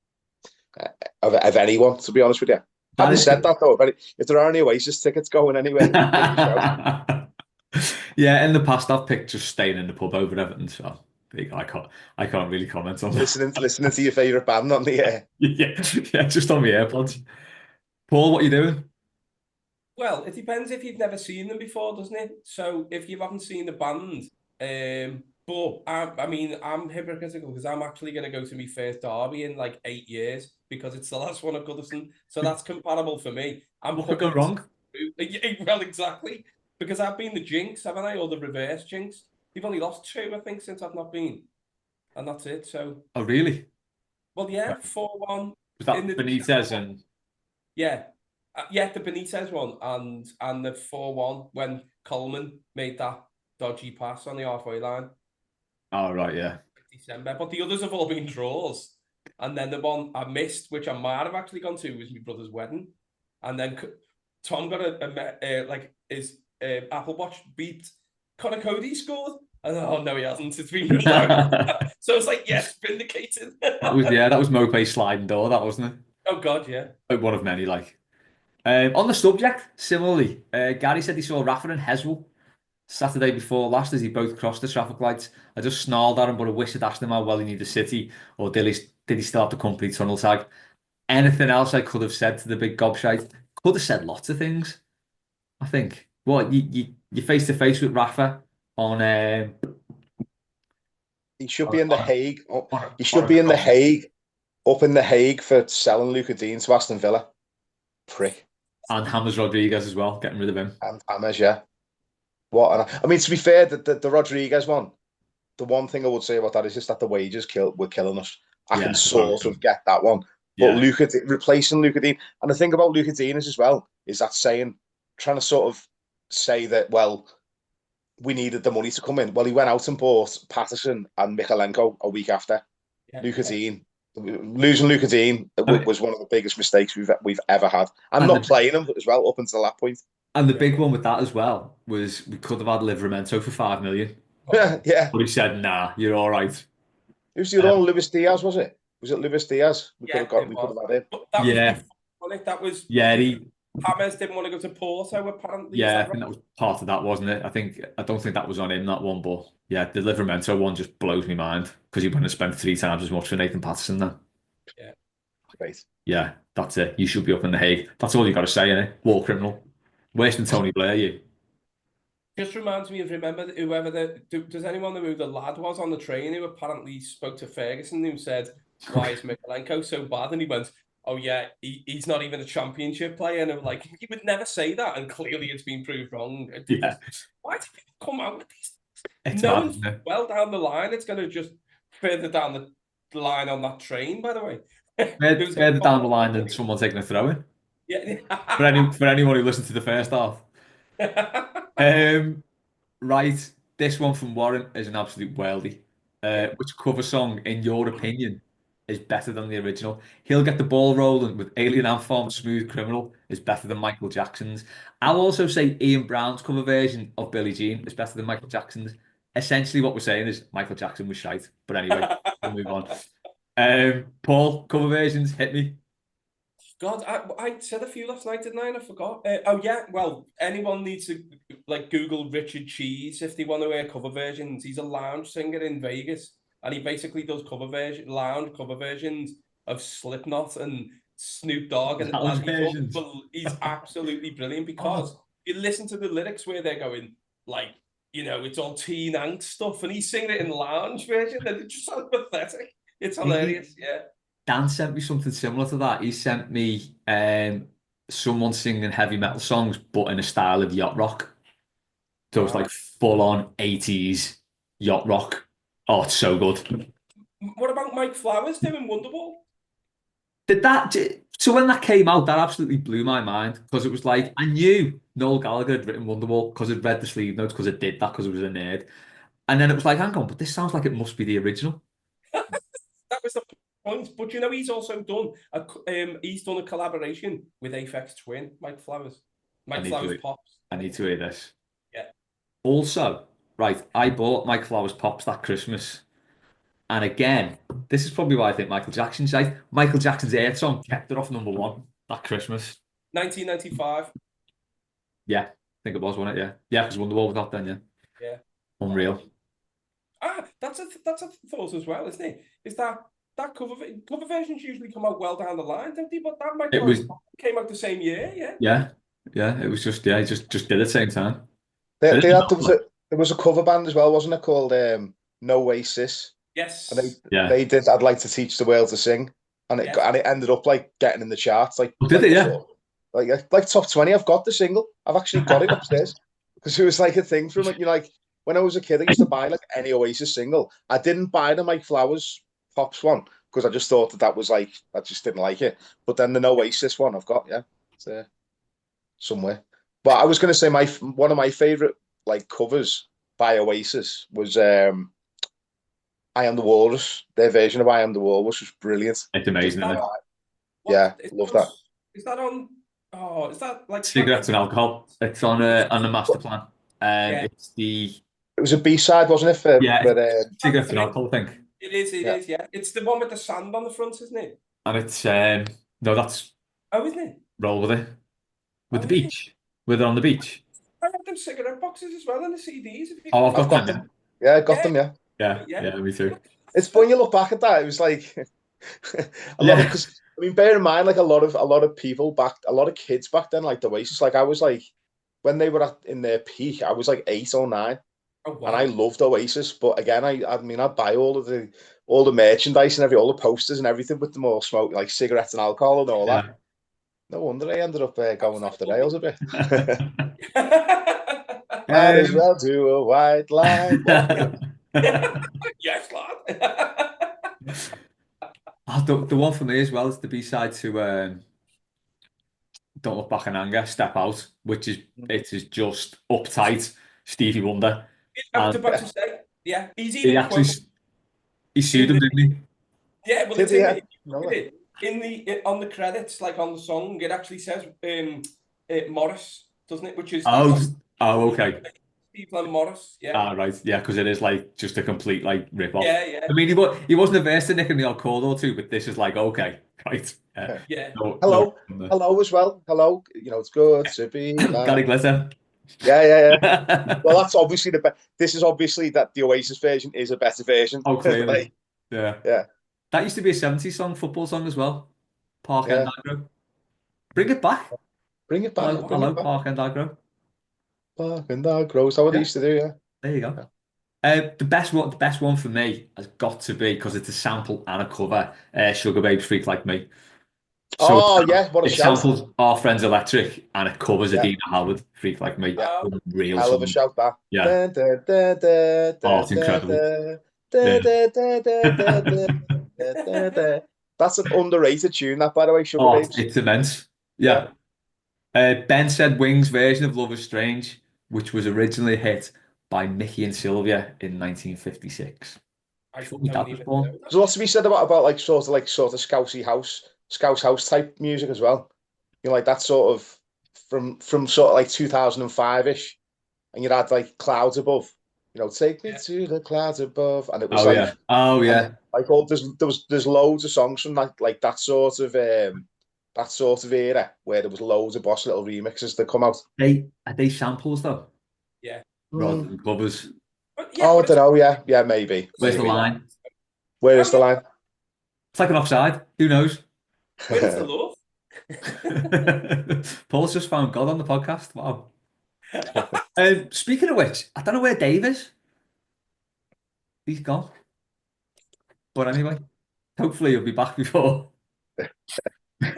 of anyone. To be honest with you, having said that though, if there are any Oasis tickets going anywhere, yeah, in the past I've picked just staying in the pub over Everton, so I can't really comment on that. Listening to your favourite band on the air. yeah, just on my AirPods. Paul, what are you doing? Well, it depends if you've never seen them before, doesn't it? So if you haven't seen the band, but I mean, I'm hypocritical because I'm actually going to go to my first derby in like 8 years because it's the last one at Goodison. So that's comparable for me. What could go wrong? Well, exactly. Because I've been the jinx, haven't I? Or the reverse jinx. They've only lost 2, I think, since I've not been, and that's it. So, Oh, really? well, yeah, Right. 4-1 Was in that the Benitez and yeah, yeah, the Benitez one and the 4-1 when Coleman made that dodgy pass on the halfway line. oh right, yeah. December, but the others have all been draws. And then the one I missed, which I might have actually gone to, was my brother's wedding. And then Tom got like his Apple Watch beat Connor Cody scored. And oh no, he hasn't. It's been ruled out. So it's like, yes, vindicated. That was Mope sliding door, that wasn't it? Oh god, yeah. One of many, like. On the subject, similarly, Gary said he saw Rafa and Heswell Saturday before last as he both crossed the traffic lights. I just snarled at him, but I wish I'd asked him how well he knew the city, or did he still have the company tunnel tag? Anything else I could have said to the big gobshite? Could have said lots of things, I think. What, you face to face with Rafa on He should be on, in the Hague. Oh, he on should a be in the cross. Hague, up in the Hague for selling Luca Dean to Aston Villa. Prick. And James Rodriguez as well, getting rid of him. And Hammers, yeah. I mean, to be fair, the Rodriguez one, the one thing I would say about that is just that the wages were killing us. I can Yeah, sort of get that one. But yeah. replacing Luca Dean, and the thing about Luca Dean is as well, is that trying to sort of say that, well, we needed the money to come in. Well, he went out and bought Patterson and Mikalenko a week after. Yeah. Luca Dean. Losing Luca Dean I mean, was one of the biggest mistakes we've ever had. And and not the, playing him as well up until that point. and the big one with that as well was we could have had Livramento for 5 million. Oh, Yeah. But he said, nah, you're all right. Who's the other one? Luis Diaz, was it? Was it Luis Diaz? We yeah, could have had him. But that was Yeah, before, wasn't it? That was yeah, because James didn't want to go to Porto, apparently. Is yeah, I that think right? that was part of that, wasn't it? I don't think that was on him, that one, but yeah, the Livramento one just blows my mind because he wouldn't have spent 3 times as much for Nathan Patterson then. Yeah. Great. Yeah, that's it. You should be up in the Hague. That's all you got to say, innit? War criminal. Worse than Tony Blair, you. Just reminds me of whoever does anyone know who the lad was on the train who apparently spoke to Ferguson who said, why is Mikalenko so bad? And he went, oh yeah, he's not even a championship player. And I'm like, he would never say that. And clearly it's been proved wrong. Yeah, Why do people come out with these? it's mad, Knowing isn't it? well down the line, it's going to just further down the line on that train, by the way. Further down the line than someone taking a throw in. Yeah. For anyone who listened to the first half. Right, this one from Warren is an absolute worldie. Which cover song, in your opinion, is better than the original? He'll Get the Ball Rolling with Alien Ant Farm Smooth Criminal is better than Michael Jackson's. I'll also say Ian Brown's cover version of Billie Jean is better than Michael Jackson's. Essentially, what we're saying is Michael Jackson was shite. But anyway, we'll move on. Paul, cover versions, hit me. God, I said a few last night, didn't I? And I forgot. Oh yeah, well, anyone needs to like Google Richard Cheese if they want to hear cover versions. He's a lounge singer in Vegas, and he basically does lounge cover versions of Slipknot and Snoop Dogg, and Lounge versions. he's absolutely brilliant because you listen to the lyrics where they're going like, you know, it's all teen angst stuff, and he's singing it in lounge version, and it just sounds pathetic. It's hilarious, yeah. Dan sent me something similar to that. He sent me someone singing heavy metal songs, but in a style of yacht rock. So it's like full on 80s yacht rock. Oh, it's so good. What about Mike Flowers doing Wonderwall? So when that came out, that absolutely blew my mind because it was like I knew Noel Gallagher had written Wonderwall because I'd read the sleeve notes because I did that because I was a nerd. And then it was like, hang on, but this sounds like it must be the original. That was the point. But you know, he's also done a collaboration with Aphex Twin, Mike Flowers. Mike Flowers Pops. I need to hear this. Yeah. Also, right, I bought Mike Flowers Pops that Christmas. And again, this is probably why I think Michael Jackson's right. Michael Jackson's Earth song kept it off #1 that Christmas. 1995. Yeah, I think it was, wasn't it? Yeah. Yeah, because Wonderwall was out then, yeah. Yeah. Unreal. That's a thought as well, isn't it? Is that cover versions usually come out well down the line, don't they? But that came out the same year, yeah. Yeah. It was just he just did it at the same time. There was a cover band as well, wasn't it, called No Way Sis? Yes. And they did I'd Like to Teach the World to Sing. And it ended up like getting in the charts. Like, did it, yeah? Like top 20. I've got the single. I've actually got it upstairs. Because it was like a thing from it. You're like, when I was a kid, I used to buy like any Oasis single. I didn't buy the Mike Flowers Pops one because I just thought that was like, I just didn't like it. But then the Oasis one I've got, yeah, it's somewhere. But I was going to say one of my favorite like covers by Oasis was I Am the Walrus. Their version of I Am the Walrus was brilliant. It's amazing, isn't it? Yeah, love that. Is that on? Oh, is that like Cigarettes and alcohol. It's on the master plan. Yeah. It's the It was a B-side, wasn't it? cigarettes and alcohol, I think. It is, yeah. It's the one with the sand on the front, isn't it? And it's no, that's Isn't it? Roll with it. With the is it? beach. With it on the beach. I have them cigarette boxes as well and the CDs. Oh, I've got them. Yeah, I got them, yeah. Yeah, me too. It's when you look back at that, it was like a lot of, because I mean, bear in mind, like a lot of people a lot of kids back then, like the Oasis, like I was like, when they were in their peak, I was like 8 or 9. Oh, wow. And I loved Oasis, but again, I mean, I'd buy all the merchandise and all the posters and everything with them all smoke, like cigarettes and alcohol and all that. No wonder I ended up going off the rails a bit. Might as well do a white line. Yes, lad. The one for me as well is the B-side to Don't Look Back in Anger, Step Out, which is it is just uptight Stevie Wonder. I was about to say, yeah, he's he even he sued him, didn't he? Yeah, well, it's on the credits, like on the song, it actually says Morris, doesn't it? Which is okay. Steve Morris, yeah. Ah, right, yeah, because it is like just a complete like rip-off. Yeah. I mean, he wasn't averse to nicking the odd chord or two, but this is like okay, right? Yeah. Hello as well. Hello, it's good to be. Gary Glitter. Yeah. Well, that's obviously this is obviously that the Oasis version is a better version. Oh, clearly. Like, yeah. That used to be a 70s song, football song as well. Park End Aggro. Bring it back. Bring it back. Hello, Park End Aggro. Park End Aggro. Is that what they used to do? Yeah. There you go. The best one for me has got to be, because it's a sample and a cover, Sugar Babes Freak Like Me. So what a shout. It samples Our Friends Electric and it covers Adina Howard, Freak Like Me. Yeah. Real hell of a shout, that. Yeah. It's incredible. That's an underrated tune, that, by the way, Sugar Babes. It's immense. Yeah. Ben Said Wings version of Love Is Strange, which was originally a hit by Mickey and Sylvia in 1956. There's a lot to be said about like sort of Scouse house type music as well. Like that sort of from sort of like 2005-ish, and you'd had like Clouds Above. Take me to the clouds above, and it was like there's loads of songs from like that sort of era where there was loads of Boss Little remixes that come out. Are they samples though? Yeah. Rather than covers. I don't know. Yeah, maybe. Where's the line? Where is the line? It's like an offside. Who knows? Where's the love? Paul's just found God on the podcast. Wow. Speaking of which, I don't know where Dave is. He's gone. But anyway, hopefully he'll be back before. Is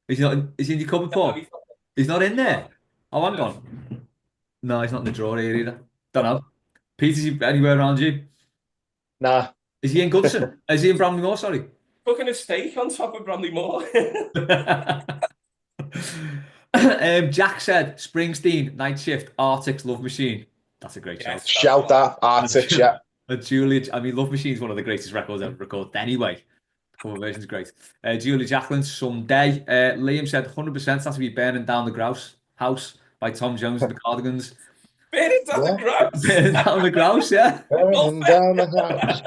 he in your cupboard, Paul? He's not in there. Oh, hang on. No, he's not in the drawer here either. Don't know. Peter's anywhere around you? Nah. Is he in Goodson? Is he in Bramley Moor? Sorry. Cooking a steak on top of Bramley Moor. Jack said Springsteen, Night Shift, Arctic's Love Machine. That's a great shout. Shout that, Arctic, yeah. Julia, I mean, Love Machine's one of the greatest records ever recorded anyway. The cover version's great. Julia Jacqueline, Someday. Liam said 100% has to be Burning Down the House by Tom Jones and the Cardigans. Burning Down the Grouse? Burning Down the Grouse, yeah. Burning Down the House.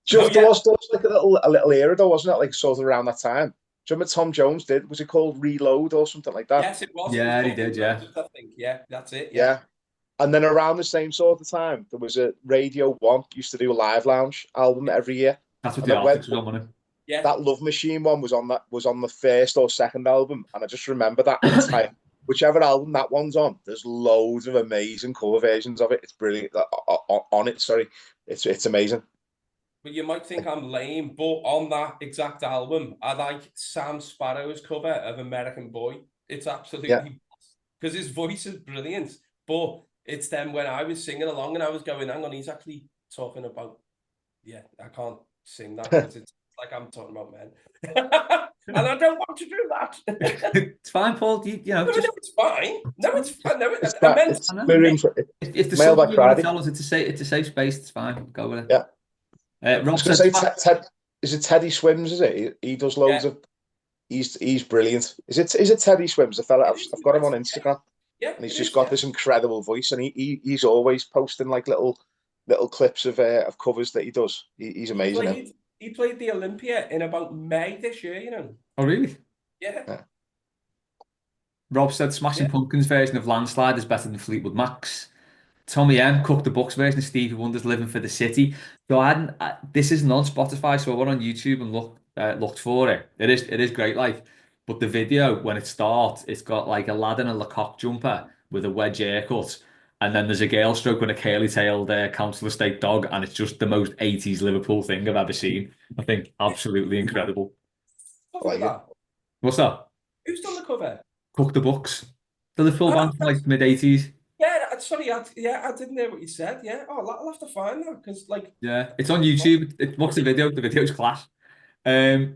There was like a little era though, wasn't it? Like sort of around that time. Do you remember Tom Jones did? Was it called Reload or something like that? Yes, it was. Yeah, he did, yeah. I think, yeah, that's it. Yeah. And then around the same sort of time, there was a Radio 1 used to do a Live Lounge album every year. That's what the Arctics was on, wasn't it? Yeah. That Love Machine one was on the first or second album, and I just remember that entire whichever album that one's on. There's loads of amazing cover versions of it. It's brilliant. On it, sorry, it's amazing. But you might think I'm lame, but on that exact album, I like Sam Sparrow's cover of American Boy. It's absolutely because his voice is brilliant. But it's then when I was singing along and I was going, hang on, he's actually talking about, yeah, I can't sing that because it's like I'm talking about men. And I don't want to do that. It's fine, Paul. You know, No, just it's fine. No, it's fine. No, It's I that. meant It's I know. we're in for If there's something Mailbag you want to Friday. tell us, it's a safe space. It's fine. Go with it. Yeah. I Rob was going said, to say Ted. Is it Teddy Swims? Is it? He does loads yeah. of. He's brilliant. Is it Teddy Swims? The fella I've got him on Instagram, Yeah, and he's it just is, got yeah. this incredible voice, and he's always posting like little clips of covers that he does. He's amazing. He played the Olympia in about May this year, you know. oh really? Yeah. Yeah. Rob said Smashing Yeah. Pumpkins version of Landslide is better than Fleetwood Mac's. Tommy M cooked the books version of Stevie Wonder's Living for the City. So this isn't on Spotify, so I went on YouTube and looked for it. It is great, like, but the video when it starts, it's got like a lad in a Lecoq jumper with a wedge haircut, and then there's a girl stroking a curly-tailed council estate dog, and it's just the most 80s Liverpool thing I've ever seen. I think absolutely incredible. I Cover like it. that. What's that? Who's done the cover? Cook the Books. The Liverpool Oh, band from like mid-80s. yeah, sorry, I didn't know what you said. Yeah. Oh, I'll have to find that because, like, Yeah, it's on YouTube. What's the video? The video's class. And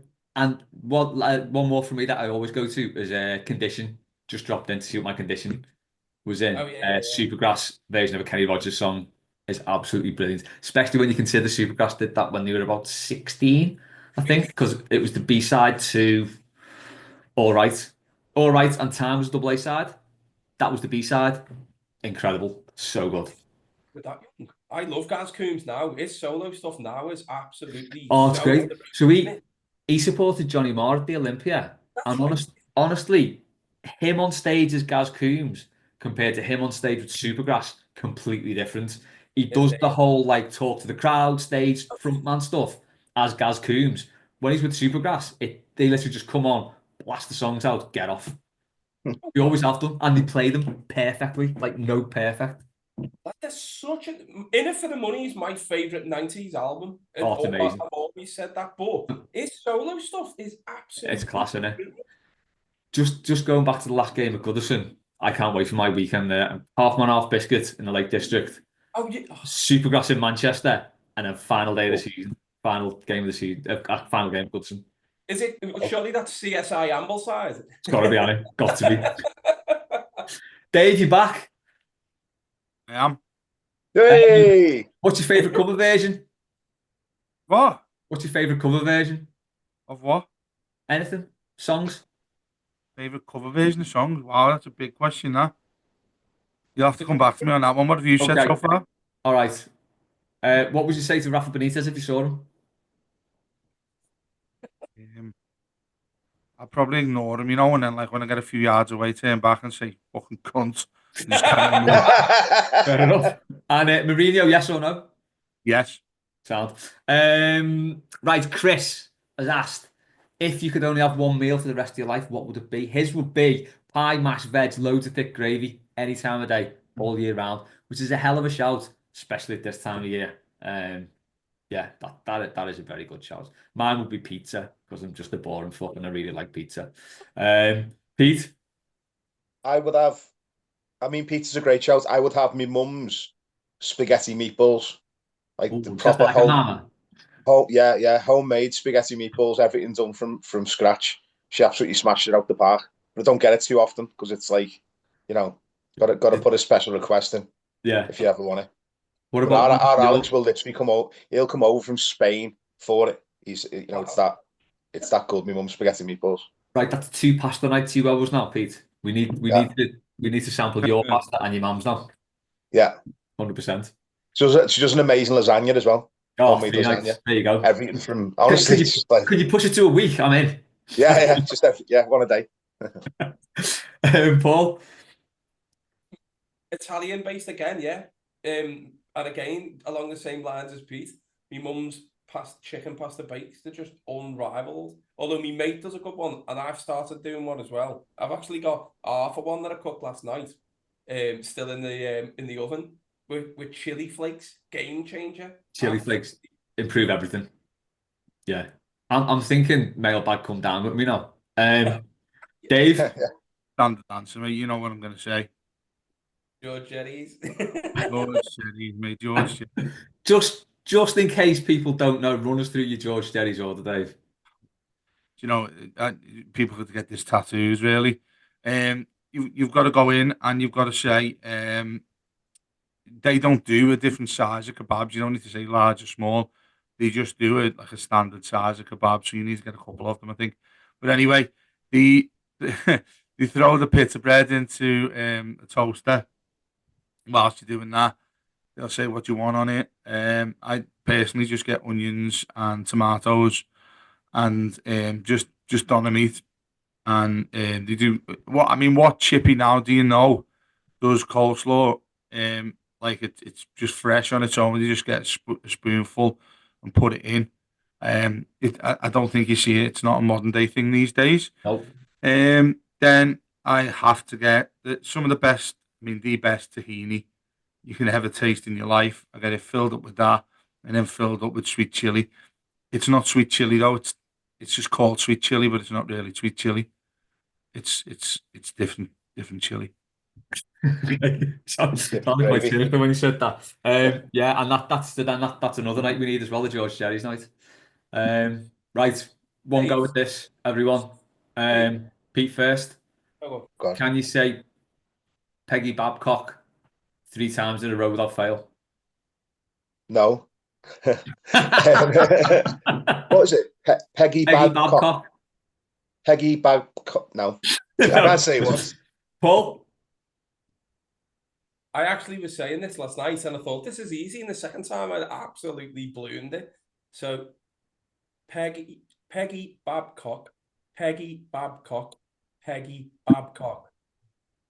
one more for me that I always go to is Condition. Just dropped in to see what my condition was in. oh yeah. Supergrass version of a Kenny Rogers song is absolutely brilliant, especially when you consider Supergrass did that when they were about 16, I think, because it was the B side to All Right. All Right and Time was the double A side. That was the B side. Incredible. So good. With that young. I love Gaz Coombs now. His solo stuff now is absolutely Oh, it's so great. underrated, So isn't he it? he supported Johnny Marr at the Olympia. That's And right. honestly, him on stage as Gaz Coombs compared to him on stage with Supergrass, completely different. He Isn't does it? the whole like talk to the crowd, stage frontman stuff as Gaz Coombs. When he's with Supergrass, they literally just come on, blast the songs out, get off. They always have done, and they play them perfectly, like no perfect. That's such a In It for the Money is my favorite 90s album. Oh, it's amazing. I've always said that, but his solo stuff is absolutely It's class, isn't it? brilliant. Just going back to the last game at Goodison, I can't wait for my weekend there. Half man, half biscuit in the Lake District. Oh yeah. Supergrass in Manchester, and then final day of the Cool. season, final game of the season, final game of Goodison. Is it surely that's CSI Ambleside? It's got to be on it. Got to be. Dave, you back? I am. Hey! What's your favourite cover version? What? What's your favourite cover version? Of what? Anything? Songs? Favorite cover version of songs? Wow, that's a big question, that. You'll have to come back to me on that one. What have you said Okay. so far? All right. What would you say to Rafa Benitez if you saw him? I'll probably ignore him, and then like when I get a few yards away, turn back and say fucking cunt. And just carry on moving. Fair enough. And Mourinho, yes or no? Yes. Sound. Right, Chris has asked if you could only have one meal for the rest of your life, what would it be? His would be pie, mash, veg, loads of thick gravy, any time of day, all year round, which is a hell of a shout, especially at this time of year. Yeah, that is a very good shout. Mine would be pizza because I'm just a boring fuck and I really like pizza. Pete? Pizza's a great shout. I would have my mum's spaghetti meatballs, like Ooh, the just proper like a mama. homemade spaghetti meatballs, everything done from scratch. She absolutely smashed it out the park. But I don't get it too often because it's like, got to put a special request in Yeah. if you ever want it. What But about our yours? Alex will literally come over. He'll come over from Spain for it. It's that good. My mum's spaghetti meatballs. Right, that's 2 pasta night, 2 hours now, Pete. Yeah, We need to sample your pasta and your mum's now. yeah. 100%. She does an amazing lasagna as well. Oh, Homemade 3 nights. lasagna. There you go. Everything from honestly, it's just like Could you push it to a week? I'm in. yeah, one a day. Paul? Italian based again, yeah. And again, along the same lines as Pete, my mum's chicken pasta bakes, they're just unrivaled. Although my mate does a good one, and I've started doing one as well. I've actually got half of one that I cooked last night, still in the oven with chili flakes. Game changer. Chili flakes improve everything. Yeah. I'm thinking Mailbag come down with me now. Dave? Standard answer, mate. You know what I'm going to say. George Jerry's. George Jerry, mate. George Jerry. Just in case people don't know, run us through your George Jerry's order, Dave. You know, people could get this tattoos really. You've got to go in and you've got to say, they don't do a different size of kebabs. You don't need to say large or small. They just do it like a standard size of kebab. So you need to get a couple of them, I think. But anyway, the they throw the pita bread into a toaster. Whilst you're doing that, they'll say what you want on it. I personally just get onions and tomatoes and just on the meat. And they do what I mean. What chippy now do you know does coleslaw? Like it's just fresh on its own. You just get a spoonful and put it in. I don't think you see it. It's not a modern day thing these days. Nope. Then I have to get some of the best. I mean, the best tahini you can ever taste in your life. I get it filled up with that, and then filled up with sweet chili. It's not sweet chili though. It's just called sweet chili, but it's not really sweet chili. It's different chili. Sounded quite cynical when you said that. Yeah, and that's another night we need as well, the George Jerry's night. Right, one go with this, everyone. Pete first. Oh, God. Can you say Peggy Babcock 3 times in a row without fail? No. What is it? Peggy Peggy Babcock. Babcock. Peggy Babcock. No. I can't say it once. Paul? I actually was saying this last night and I thought this is easy, and the second time I absolutely ballooned it. So Peggy Babcock, Peggy Babcock, Peggy Babcock.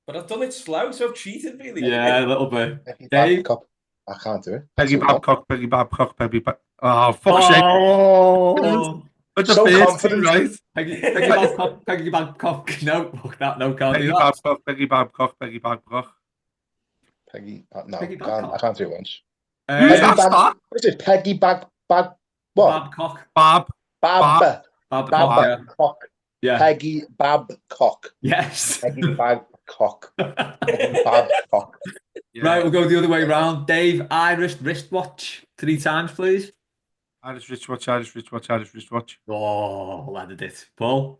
But I've done it slow, so I've cheated really. Yeah, a little bit. Peggy Dave? Babcock. I can't do it. Peggy That's too long. Babcock, Peggy Babcock, Peggy Babcock. Oh, fuck's sake. Oh, But the So first confident. two, right? Peggy Babcock, Peggy Babcock. No, fuck that. No, can't Peggy do that. Babcock, Peggy Babcock, Peggy Babcock. Peggy. No, Peggy I Babcock. can't do it once. Who's Peggy that? What is it? Peggy What? Babcock. Bab. Babcock, yeah. Babcock. Yeah. Peggy Babcock. Yes. Peggy Babcock. Peggy Babcock. Yeah. Right, we'll go the other way round. Dave, Irish wristwatch 3 times, please. Irish wristwatch, Irish wristwatch, Irish wristwatch. Oh, landed it. Paul?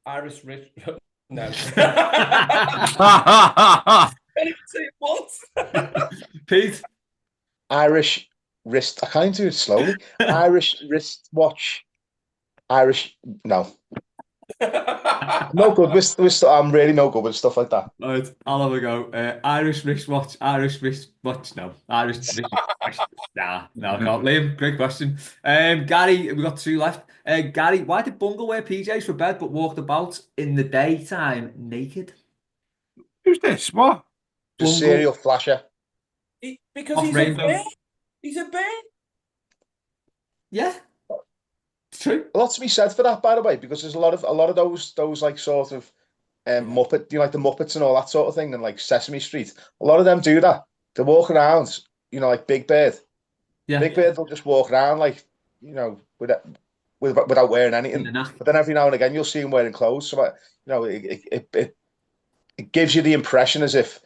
Irish rich. No. I I didn't say it once. Pete? Irish wrist. I can't do it slowly. Irish wristwatch. Irish. No. No good with I'm really no good with stuff like that. Right, I'll have a go. Irish wristwatch, no. Irish wristwatch. Nah, no, I can't. Liam, great question. Gary, we've got 2 left. Gary, why did Bungle wear PJs for bed but walked about in the daytime naked? Who's this? What? Just Bungle. serial flasher. Because Off he's rainbow. a bear. He's a bear. Yeah, it's true. A lot to be said for that, by the way, because there's a lot of those like sort of Muppet, like the Muppets and all that sort of thing, and like Sesame Street. A lot of them do that. They walk around, like Big Bird. Yeah. Big Bird will just walk around like, without wearing anything. But then every now and again you'll see him wearing clothes. So it gives you the impression as if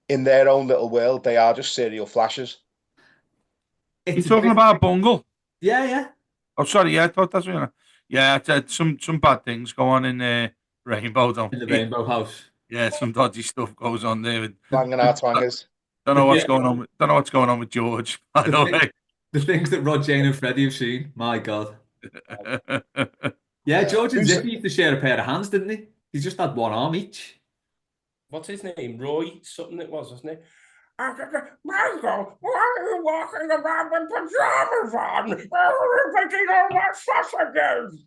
in their own little world they are just serial flashers. You talking about Bungle? Yeah, yeah. Oh, sorry. Yeah, I thought that's what. Yeah, some bad things go on in Rainbow, don't In the they? Rainbow House. Yeah, some dodgy stuff goes on there. Banging our twangers. Don't know what's going on. Don't know what's going on with George. By the way. The things that Rod, Jane, and Freddie have seen. My God. Yeah, George and Zippy used to share a pair of hands, didn't he? He just had 1 arm each. What's his name? Roy something it was, wasn't it? Michael, why are you walking around in pajamas on? Making all that fuss again?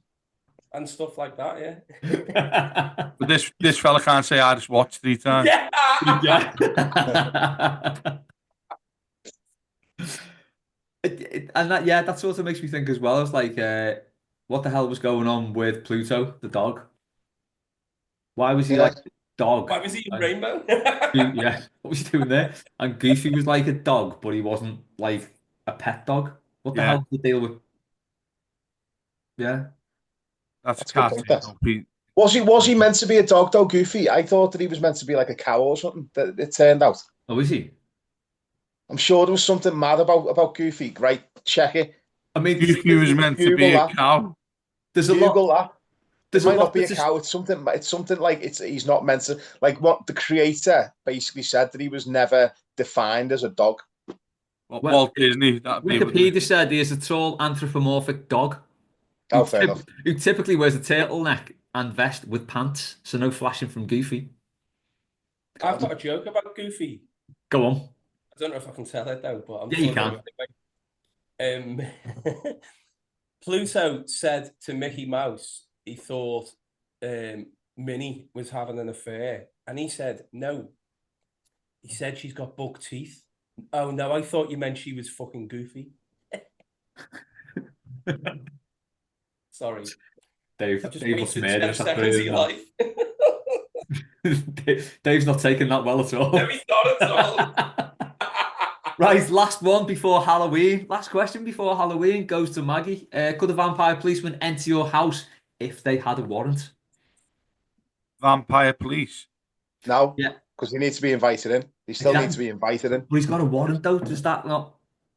And stuff like that, yeah. But this fella can't say Irish watch 3 times. Yeah. And that sort of makes me think as well. It's like, what the hell was going on with Pluto, the dog? Why was he like a dog? Why was he in Rainbow? Yeah, what was he doing there? And Goofy was like a dog, but he wasn't like a pet dog. What the hell was the deal with? Yeah. That's a That's a good cartoon. point, that. Though, Pete. Was he meant to be a dog though, Goofy? I thought that he was meant to be like a cow or something. That it turned out. Oh, is he? I'm sure there was something mad about Goofy. Right, check it. I mean, Goofy was meant to be Google a that. cow. there's a lot. Google that. It There's a might not lot be a that's just, cow. It's something. It's something like he's not meant to. Like what the creator basically said that he was never defined as a dog. Well, well, Walt Disney, that'd be able to. Wikipedia said he is a tall anthropomorphic dog Oh, fair enough. who typically wears a turtleneck and vest with pants, so no flashing from Goofy. I've got a joke about Goofy. Go on. I don't know if I can tell it though, but I'm Yeah, sure you can. Pluto said to Mickey Mouse he thought Minnie was having an affair, and he said no. He said she's got buck teeth. Oh no, I thought you meant she was fucking Goofy. Sorry, Dave I've just looks wasted murderous 10 after seconds of hearing your life. that. Dave's not taking that well at all. No, he's not at all. Right, last one before Halloween. Last question before Halloween goes to Maggie. Could a vampire policeman enter your house if they had a warrant? Vampire police. No, Yeah, because he needs to be invited in. He still needs to be invited in. but he's got a warrant though. Does that not?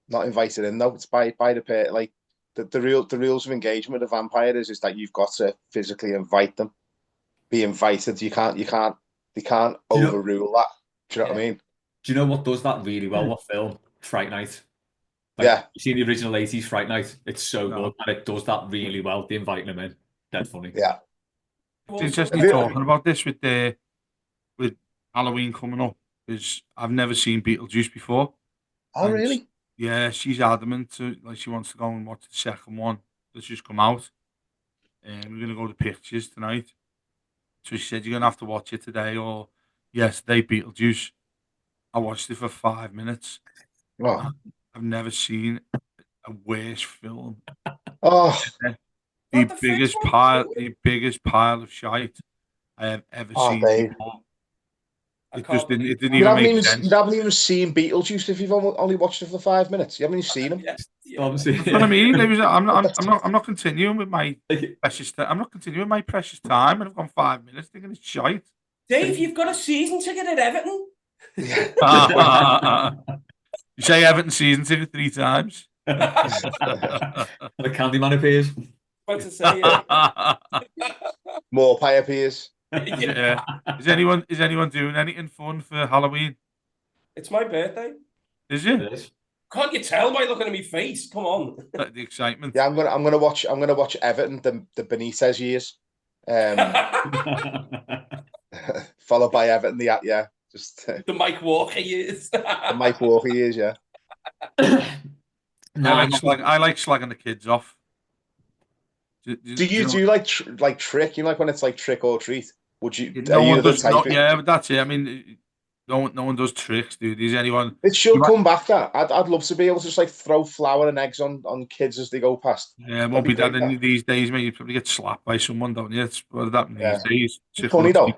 Not invited in. No, it's by the pair. Like the rules of engagement with a vampire is that you've got to physically invite them. Be invited. They can't overrule that. Do you know what I mean? Do you know what does that really well? What film? Fright Night. Like, Yeah. you seen the original 80s Fright Night? It's so No. good, and it does that really well. They inviting him in. Dead funny. Yeah. It's interesting talking about this with Halloween coming up, because I've never seen Beetlejuice before. Oh, And really? Yeah, she's adamant she wants to go and watch the second one that's just come out. And we're gonna go to pictures tonight. So she said you're gonna have to watch it today or yesterday, Beetlejuice. I watched it for 5 minutes. Oh. I've never seen a worse film. Oh. The biggest pile of shite I have ever seen Dave. before. It believe didn't even make sense. You haven't even seen Beetlejuice if you've only watched it for 5 minutes. You haven't even seen him. Obviously. That's what I mean. I'm not continuing with my precious. I'm not continuing my precious time, and I've gone 5 minutes thinking it's shite. Dave, you've got a season ticket at Everton. You say Everton season ticket 3 times. And the Candyman appears. About to say, More pie appears. Yeah. Is anyone doing anything fun for Halloween? It's my birthday. Is it? Can't you tell by looking at my face? Come on. The excitement. Yeah, I'm gonna watch Everton the Benitez years. Followed by Everton just the Mike Walker years. the Mike Walker years, yeah. I like slagging the kids off. Do you do like trick? You know, like when it's like trick or treat? Would you? No are you one the does. type Yeah, but that's it. I mean, no one does tricks, dude. Is anyone? It should come back. That I'd love to be able to just like throw flour and eggs on kids as they go past. Yeah, it won't be that in these days, mate. You probably get slapped by someone, don't you? It's what happened these days. It's funny though.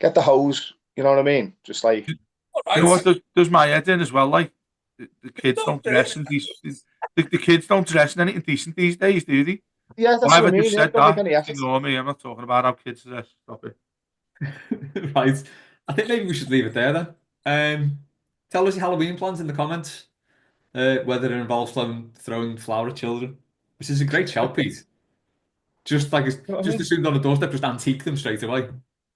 Get the hose. You know what I mean? Just like. You know what? There's my head in as well. Like the kids don't dress in decent. The kids don't dress in anything decent these days, do they? Yeah, that's what I mean. Said that. Ignore me. I'm not talking about how kids dress. Stop it. Right. I think maybe we should leave it there then. Tell us your Halloween plans in the comments. Whether it involves throwing flour at children, which is a great shout, Pete. Just assumed on the doorstep, just antique them straight away.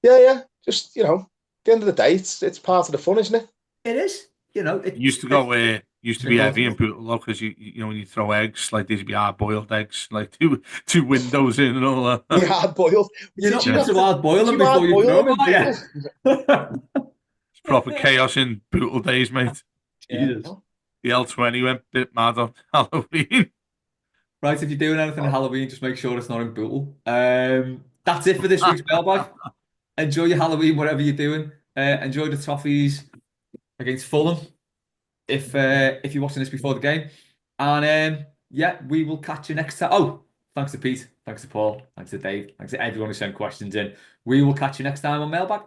Yeah. Just at the end of the day, it's part of the fun, isn't it? It is. It used to go where used to be heavy and brutal though, because you when you throw eggs, like these be hard boiled eggs, like two windows in and all that. Hard boiled. You're not meant to hard boil them before you throw them, yeah. It's proper chaos in brutal days, mate. Jesus. The L20 went a bit mad on Halloween. Right, if you're doing anything on Halloween, just make sure it's not in brutal. That's it for this week's Mailbag. Enjoy your Halloween, whatever you're doing. Enjoy the toffees against Fulham. If you're watching this before the game. And we will catch you next time. Oh, thanks to Pete, thanks to Paul, thanks to Dave, thanks to everyone who sent questions in. We will catch you next time on Mailbag.